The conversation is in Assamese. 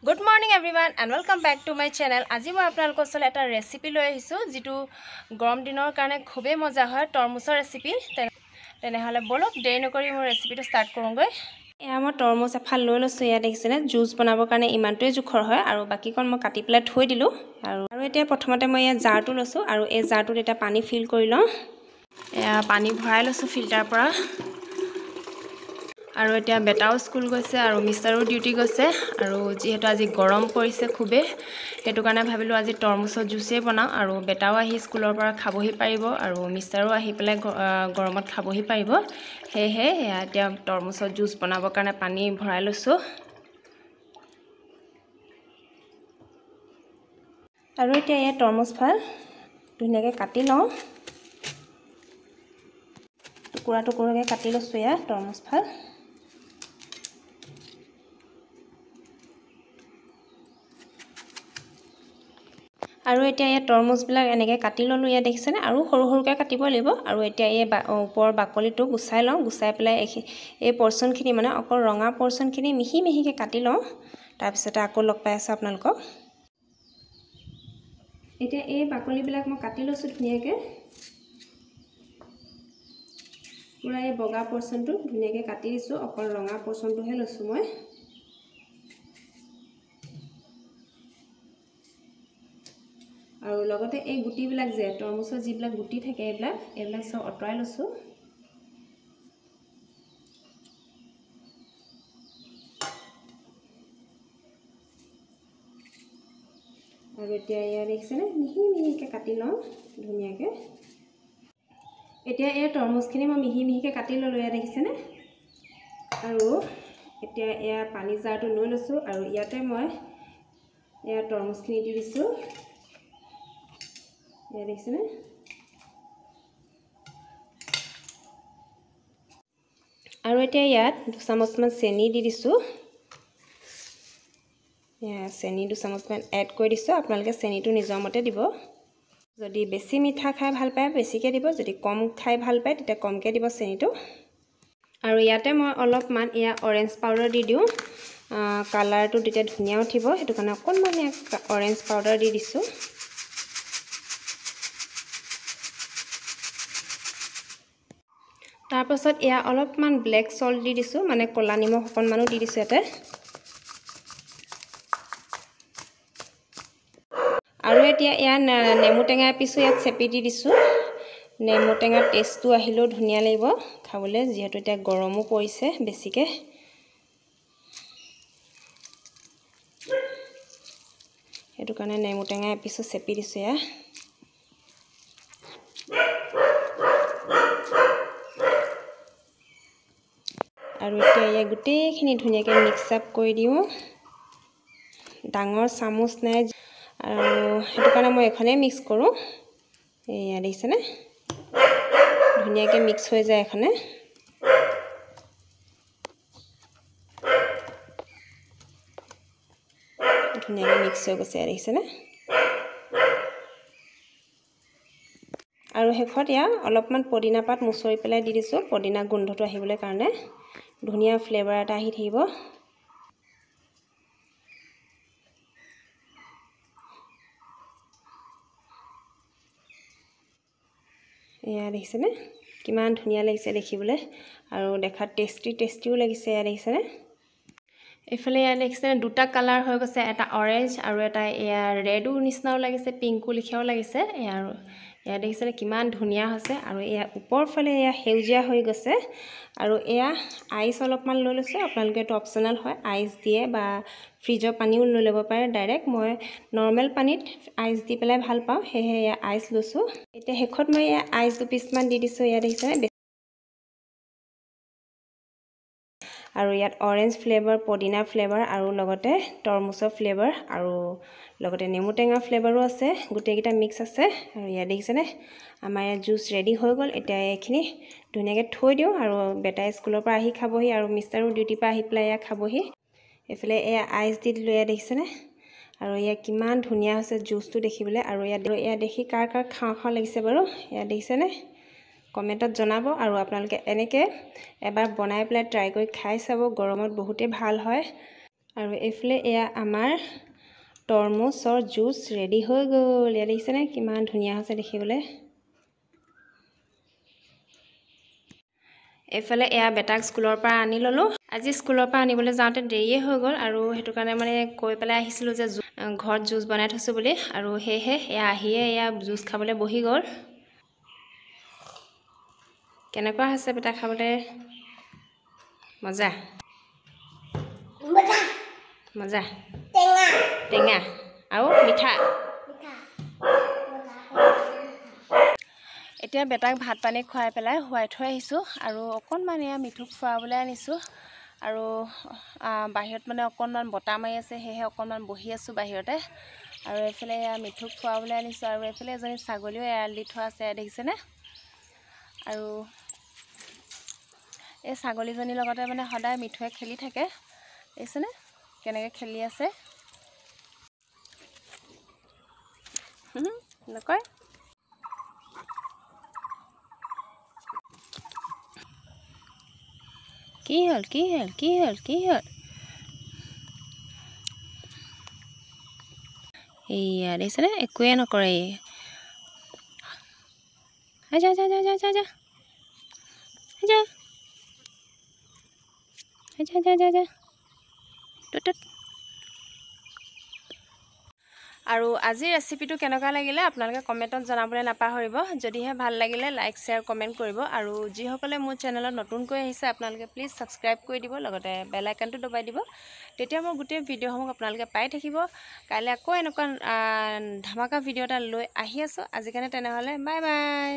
Good morning everyone and welcome back to my channel. আজি মই আপোনালোকৰ ওচৰত এটা ৰেচিপি লৈ আহিছো যেটো গৰম দিনৰ কাৰণে খুবেই মজা হয় তৰমুজৰ ৰেচিপি। তেনেহলে বলক দেৰি নকৰি মই ৰেচিপিটো ষ্টাৰ্ট কৰোঁগৈ। এয়া মই তৰমুজ এফাল লৈ লৈছো। ইয়া দেখিছেনে জুচ বনাবৰ কাৰণে ইমানটোৱে জোখৰ হয় আৰু বাকিকণ মই কাটি পেলাই থৈ দিলো আৰু এতিয়া প্ৰথমতে মই ইয়া জাৰটো লৈছো আৰু এই জাৰটোত এটা পানী ফিল কৰি লওঁ। এয়া পানী ভৰাই লৈছো ফিল্টাৰ পৰা। আৰু এতিয়া বেটাও স্কুল গৈছে আৰু মিষ্টাৰো ডিউটি গৈছে আৰু যেহেতু আজি গৰম পৰিছে খুবে হেতু কাৰণে ভাবিলো আজি তৰমুজৰ জুচে বনাও আৰু বেটাও আহি স্কুলৰ পৰা খাবহি পাৰিব আৰু মিষ্টাৰো আহি পেলাই গৰমত খাবহি পাৰিব। হেহে এতিয়া তৰমুজৰ জুচ বনাবৰ কাৰণে পানী ভৰাই লৈছো। আৰু এতিয়া এই তৰমুজ ফাল ধুনীয়াকৈ কাটি লওঁ। টুকুৰা টুকুৰাকৈ কাটি লৈছো ইয়া তৰমুজ ফাল। আৰু এতিয়া এই তৰমুজবিলাক এনেকৈ কাটি ললোঁ। ইয়া দেখিছেনে আৰু সৰু সৰুকৈ কাটিব লাগিব। আৰু এতিয়া এই ওপৰৰ বাকলিটো গুচাই লওঁ। গুচাই পেলাই এই পৰ্চনখিনি মানে অকল ৰঙা পৰ্চনখিনি মিহি মিহিকৈ কাটি লওঁ। তাৰপিছতে আকৌ লগ পাই আছোঁ আপোনালোকক। এতিয়া এই বাকলিবিলাক মই কাটি লৈছোঁ ধুনীয়াকৈ। পুৰা এই বগা পৰ্চনটো ধুনীয়াকৈ কাটি দিছোঁ। অকল ৰঙা পৰ্চনটোহে লৈছোঁ মই। আৰু লগতে এই গুটিবিলাক যে তৰমুজৰ যিবিলাক গুটি থাকে এইবিলাক সব অতৰাই লৈছো। আৰু এতিয়া ইয়া দেখিছেনে মিহি মিহিকৈ কাটি লওঁ ধুনীয়াকৈ। এতিয়া এই তৰমুজখিনি মই মিহি মিহিকৈ কাটি ললোঁ। ইয়া দেখিছেনে আৰু এতিয়া এয়া পানী জাৰটো লৈ লৈছোঁ আৰু ইয়াতে মই এয়া তৰমুজখিনি দি দিছোঁ। এয়া দেখিছেনে আৰু এতিয়া ইয়াত 2 চামুচমান চেনি দি দিছোঁ। চেনি 2 চামুচমান এড কৰি দিছোঁ। আপোনালোকে চেনিটো নিজৰ মতে দিব। যদি বেছি মিঠা খাই ভাল পায় বেছিকৈ দিব, যদি কম খাই ভাল পায় তেতিয়া কমকৈ দিব চেনিটো। আৰু ইয়াতে মই অলপমান ইয়া অৰেঞ্জ পাউডাৰ দি দিওঁ। কালাৰটো তেতিয়া ধুনীয়া উঠিব, সেইটো কাৰণে অকণমান অৰেঞ্জ পাউডাৰ দি দিছোঁ। তাৰপাছত এয়া অলপমান ব্লেক সল্ট দি দিছোঁ, মানে ক'লা নিমখ অকণমানো দি দিছোঁ ইয়াতে। আৰু এতিয়া এয়া নেমু টেঙা এপিছো ইয়াত চেপি দি দিছোঁ। নেমু টেঙাৰ টেষ্টটো আহিলেও ধুনীয়া লাগিব খাবলৈ, যিহেতু এতিয়া গৰমো পৰিছে বেছিকৈ। সেইটো কাৰণে নেমু টেঙা এপিছো চেপি দিছোঁ এয়া। আৰু এতিয়া ইয়া গোটেইখিনি ধুনীয়াকৈ মিক্স আপ কৰি দিওঁ। ডাঙৰ চামুচ নাই আৰু সেইটো কাৰণে মই এখনেই মিক্স কৰোঁ। এয়া দেখিছেনে ধুনীয়াকৈ মিক্স হৈ যায় এখনে। ধুনীয়াকৈ মিক্স হৈ গৈছে দেখিছেনে। আৰু শেষত ইয়া অলপমান পদিনা পাত মুছৰি পেলাই দি দিছোঁ, পদিনা গোন্ধটো আহিবলৈ কাৰণে। ধুনীয়া ফ্লেভাৰ এটা আহি থাকিব। এয়া দেখিছেনে কিমান ধুনীয়া লাগিছে দেখিবলৈ আৰু দেখাত টেষ্টিও লাগিছে। এয়া দেখিছেনে এইফালে এয়া দেখিছেনে দুটা কালাৰ হৈ গৈছে, এটা অৰেঞ্জ আৰু এটা এয়া ৰেডো নিচিনাও লাগিছে, পিংকো লিখিয়াও লাগিছে। আৰু এয়া দেখিছেনে কিমান ধুনীয়া হৈছে। আৰু এয়া ওপৰ ফালে এয়া সেউজীয়া হৈ গৈছে। আৰু এয়া আইচ অলপমান লৈ লৈছোঁ। আপোনালোকে এইটো অপশ্যনেল হয়, আইচ দিয়ে বা ফ্ৰিজৰ পানীও লৈ ল'ব পাৰে ডাইৰেক্ট। মই নৰ্মেল পানীত আইচ দি পেলাই ভাল পাওঁ, সেয়েহে এয়া আইচ লৈছোঁ। এতিয়া শেষত মই এয়া আইচ 2 পিচমান দি দিছোঁ। এয়া দেখিছেনে আৰু ইয়াত অৰেঞ্জ ফ্লেভাৰ, পদিনা ফ্লেভাৰ আৰু লগতে তৰমুজৰ ফ্লেভাৰ আৰু লগতে নেমু টেঙা ফ্লেভাৰো আছে, গোটেইকেইটা মিক্স আছে। আৰু ইয়াত দেখিছেনে আমাৰ ইয়াত জুচ ৰেডি হৈ গ'ল। এতিয়া এইখিনি ধুনীয়াকৈ থৈ দিওঁ আৰু বেটাই স্কুলৰ পৰা আহি খাবহি আৰু মিষ্টাৰো ডিউটিৰ পৰা আহি পেলাই এয়া খাবহি। এইফালে এয়া আইচ দি দিলোঁ। এয়া দেখিছেনে আৰু এয়া কিমান ধুনীয়া হৈছে জুচটো দেখিবলৈ। আৰু এয়া দেখি কাৰ খাওঁ খাওঁ লাগিছে বাৰু এয়া দেখিছেনে কমেণ্টত জনাব। আৰু আপোনালোকে এনেকৈ এবাৰ বনাই পেলাই ট্ৰাই কৰি খাই চাব, গৰমত বহুতেই ভাল হয়। আৰু এইফালে এয়া আমাৰ তৰমুজৰ জুচ ৰেডি হৈ গ'ল। এয়া দেখিছেনে কিমান ধুনীয়া হৈছে দেখিবলৈ। এইফালে এয়া বেটাক স্কুলৰ পৰা আনি ল'লোঁ। আজি স্কুলৰ পৰা আনিবলৈ যাওঁতে দেৰিয়ে হৈ গ'ল আৰু সেইটো কাৰণে মানে কৈ পেলাই আহিছিলোঁ যে ঘৰত জুচ বনাই থৈছোঁ বুলি, আৰু সেয়েহে এয়া আহিয়ে এয়া জুচ খাবলৈ বহি গ'ল। কেনেকুৱা হৈছে বেটা খাবলৈ? মজা মজা, টেঙা আৰু মিঠা। এতিয়া বেটাক ভাত পানী খুৱাই পেলাই শুৱাই থৈ আহিছোঁ আৰু অকণমান এয়া মিঠুক খুৱাবলৈ আনিছোঁ। আৰু বাহিৰত মানে অকণমান বতাহ মাৰি আছে, সেয়েহে অকণমান বহি আছোঁ বাহিৰতে। আৰু এইফালে এয়া মিঠুক খুৱাবলৈ আনিছোঁ আৰু এইফালে এজনী ছাগলীও এৰাল দি থোৱা আছে, দেখিছেনে? আৰু এই ছাগলীজনীৰ লগতে মানে সদায় মিঠুৱে খেলি থাকে, দেখিছেনে কেনেকৈ খেলি আছে। নকয় কি হ'ল কি হ'ল কি হ'ল কি হ'ল? এইয়া দেখিছেনে একোৱে নকৰে। যা যা যা যা যা যা যা যা যা যা যা। আৰু আজিৰ ৰেচিপিটো কেনেকুৱা লাগিলে আপোনালোকে কমেণ্টত জনাবলৈ নাপাহৰিব। যদিহে ভাল লাগিলে লাইক শ্বেয়াৰ কমেণ্ট কৰিব, আৰু যিসকলে মোৰ চেনেলত নতুনকৈ আহিছে আপোনালোকে প্লিজ ছাবস্ক্ৰাইব কৰি দিব, লগতে বেল আইকনটো দবাই দিব। তেতিয়া মোৰ গোটেই ভিডিঅ'সমূহ আপোনালোকে পাই থাকিব। কাইলৈ আকৌ এনেকুৱা ধামাকা ভিডিঅ' এটা লৈ আহি আছোঁ। আজিৰ কাৰণে তেনেহ'লে বাই বাই।